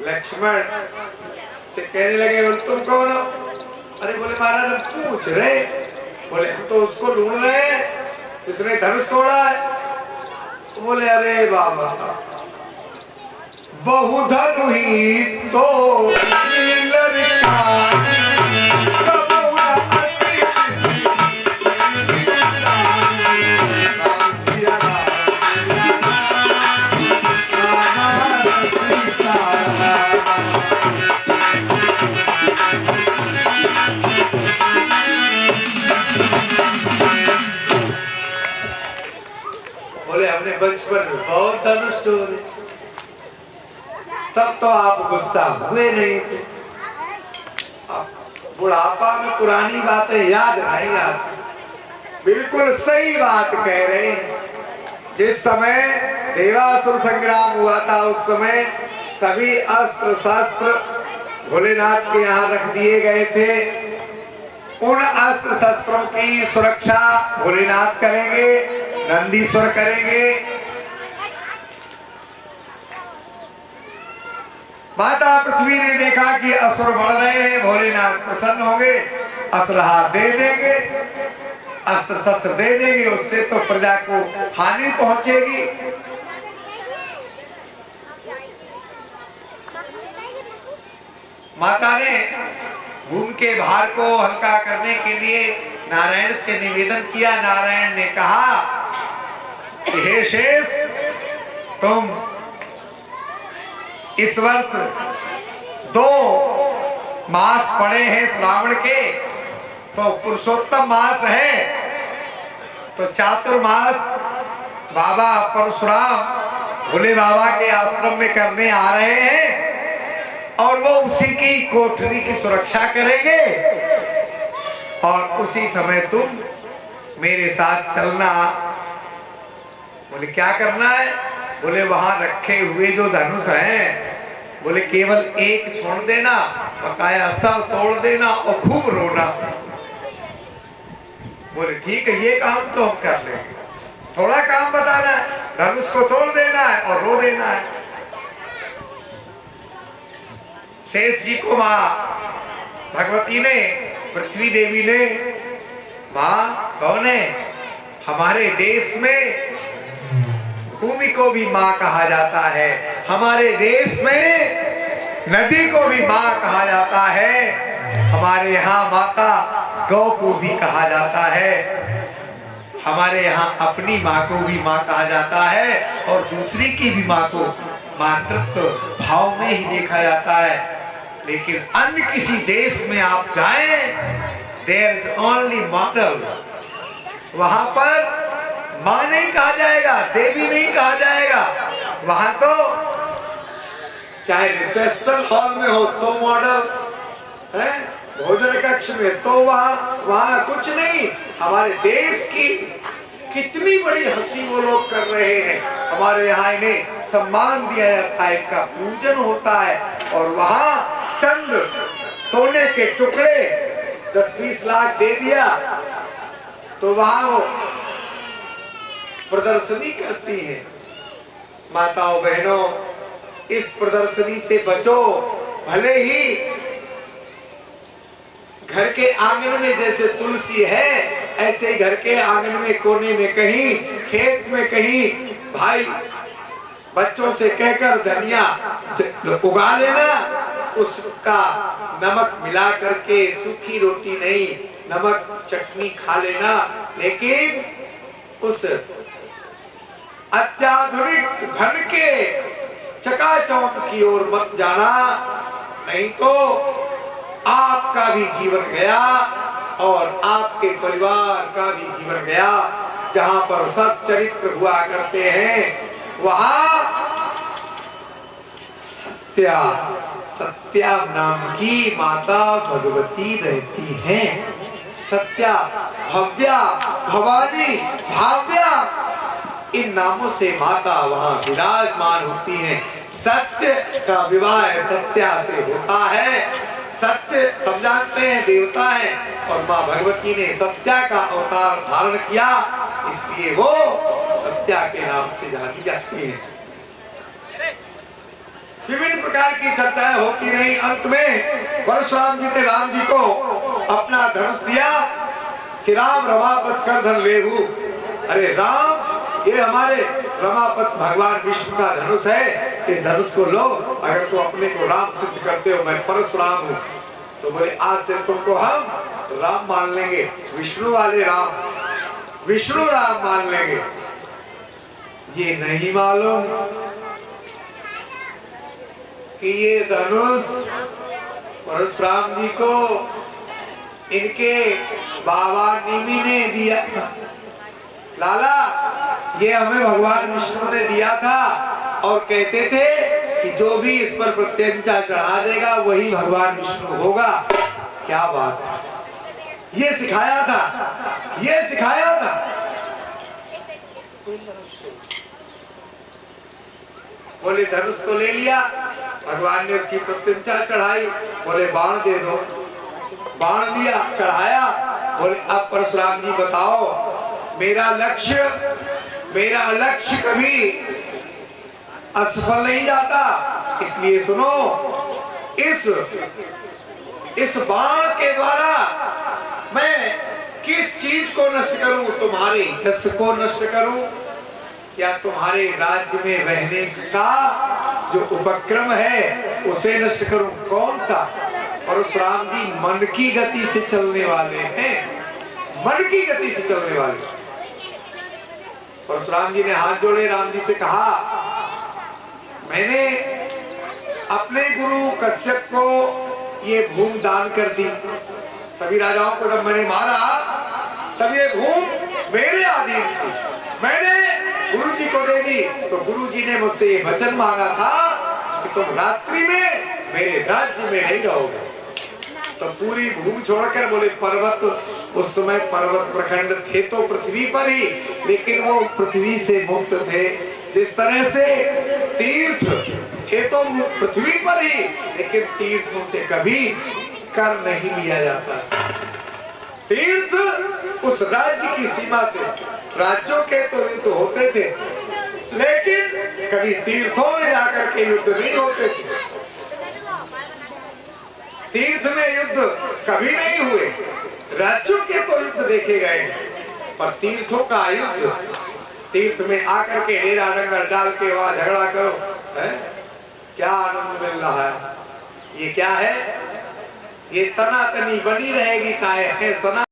लक्ष्मण से कहने लगे, बोले तुम कौन हो? अरे बोले महाराज हम पूछ रहे। बोले हम तो उसको ढूंढ रहे हैं जिसने धनुष तोड़ा है। तो बोले अरे बाबा बहुधनु ही तो बचपन में बहुत धनुष तोड़े, तब तो आप गुस्सा हुए नहीं थे। बुढ़ापा में पुरानी बातें याद नहीं आती। बिल्कुल सही बात कह रहे हैं। जिस समय देवासुर संग्राम हुआ था उस समय सभी अस्त्र शस्त्र भोलेनाथ के यहाँ रख दिए गए थे। उन अस्त्र शस्त्रों की सुरक्षा भोलेनाथ करेंगे, नंदीश्वर करेंगे। माता पृथ्वी ने देखा कि असुर बढ़ रहे हैं, भोलेनाथ प्रसन्न होंगे, असलहा दे देंगे, अस्त्र शस्त्र दे देंगे, उससे तो प्रजा को हानि पहुंचेगी। माता ने भूमि के भार को हल्का करने के लिए नारायण से निवेदन किया। नारायण ने कहा कि हे शेष, तुम इस वर्ष 2 मास पड़े हैं श्रावण के, तो पुरुषोत्तम मास है, तो चातुर्मास बाबा परशुराम भोले बाबा के आश्रम में करने आ रहे हैं और वो उसी की कोठरी की सुरक्षा करेंगे और उसी समय तुम मेरे साथ चलना। बोले क्या करना है? बोले वहां रखे हुए जो धनुष हैं, बोले केवल एक छोड़ देना, बकाया सब तोड़ देना और खूब रोना। बोले ठीक है, ये काम तो हम कर लेंगे। थोड़ा काम बताना है, धनुष को तोड़ देना है और रो देना है। शेष जी को माँ भगवती ने, पृथ्वी देवी ने, माँ कौन है? हमारे देश में भूमि को भी माँ कहा जाता है, हमारे देश में नदी को भी माँ कहा जाता है, हमारे यहाँ माता गौ को भी कहा जाता है, हमारे यहाँ अपनी माँ को भी माँ कहा जाता है और दूसरी की भी माँ को मातृत्व भाव में ही देखा जाता है। लेकिन अन्य किसी देश में आप जाएं, देयर इज ओनली मॉडल, वहां पर माँ नहीं कहा जाएगा, देवी नहीं कहा जाएगा। वहां तो चाहे रिसेप्शन हॉल में हो तो मॉडल है, भोजन कक्ष में तो वहां कुछ नहीं। हमारे देश की कितनी बड़ी हंसी वो लोग कर रहे हैं। हमारे यहाँ इन्हें सम्मान दिया जाता है, इनका पूजन होता है और वहां चंद सोने के टुकड़े 10-20 लाख दे दिया तो वहां वो प्रदर्शनी करती है। माताओं बहनों, इस प्रदर्शनी से बचो। भले ही घर के आंगन में जैसे तुलसी है, ऐसे घर के आंगन में कोने में कहीं, खेत में कहीं भाई बच्चों से कहकर धनिया उगा लेना, उसका नमक मिला करके सूखी रोटी नहीं, नमक चटनी खा लेना। लेकिन उस अत्याधुनिक धन के चकाचौंध की ओर मत जाना, नहीं तो आपका भी जीवन गया और आपके परिवार का भी जीवन गया। जहां पर सच्चरित्र हुआ करते हैं वहां सत्या नाम की माता भगवती रहती हैं। सत्या, भव्या, भवानी, भाव्या, इन नामों से माता वहां विराजमान होती हैं। सत्य का विवाह सत्या से होता है। सत्य सब जानते हैं देवता है और माँ भगवती ने सत्या का अवतार धारण किया, इसलिए वो सत्या के नाम से जानी जाती है। विभिन्न प्रकार की चर्चाएं होती रही। अंत में परशुराम जी ने राम जी को अपना धनुष दिया कि राम रमापत कर धन लेहू। अरे राम, ये हमारे रमापत भगवान विष्णु का धनुष है, इस धनुष को लो। अगर तुम अपने को राम सिद्ध करते हो, मैं परशुराम हूँ, तो बोले आज से तुमको हम राम मान लेंगे, विष्णु वाले राम, विष्णु राम मान लेंगे। ये नहीं मालूम कि ये धनुष परशुराम जी को इनके बाबा निमि ने दिया था। लाला, ये हमें भगवान विष्णु ने दिया था और कहते थे कि जो भी इस पर प्रत्यंचा चढ़ा देगा वही भगवान विष्णु होगा। क्या बात है, ये सिखाया था, ये सिखाया था। बोले धनुष तो ले लिया, भगवान ने उसकी प्रत्यंचा चढ़ाई, बोले बाण दे दो, बाण दिया, चढ़ाया। बोले अब परशुराम जी बताओ, मेरा लक्ष्य कभी असफल नहीं जाता, इसलिए सुनो, इस बाण के द्वारा मैं किस चीज को नष्ट करूं? तुम्हारे यश को नष्ट करूं या तुम्हारे राज्य में रहने का जो उपक्रम है उसे नष्ट करूं? कौन सा? परशुराम जी मन की गति से चलने वाले हैं, मन की गति से चलने वाले। परशुराम जी ने हाथ जोड़े, राम जी से कहा, मैंने अपने गुरु कश्यप को ये भूमि दान कर दी। सभी राजाओं को जब मैंने मारा तब ये भूमि मेरे अधीन थी, मैंने गुरु जी को दे दी। तो गुरु जी ने मुझसे ये वचन मांगा था कि तुम रात्रि में मेरे राज्य में नहीं रहोगे। तो पूरी भूमि छोड़कर बोले पर्वत, उस समय पर्वत प्रखंड थे तो पृथ्वी पर ही, लेकिन वो पृथ्वी से मुक्त थे। जिस तरह से तीर्थ थे तो पृथ्वी पर ही, लेकिन तीर्थों से कभी कर नहीं लिया जाता। तीर्थ उस राज्य की सीमा से, राज्यों के तो युद्ध होते थे, लेकिन कभी तीर्थों में जाकर के युद्ध नहीं होते थे। तीर्थ में युद्ध कभी नहीं हुए, राज्यों के तो युद्ध देखे गए, पर तीर्थों का युद्ध, तीर्थ में आकर के डेरा डंगर डाल के वहां झगड़ा करो, है? क्या आनंद मिल रहा है? ये क्या है? ये तनातनी बनी रहेगी, काहे है सना।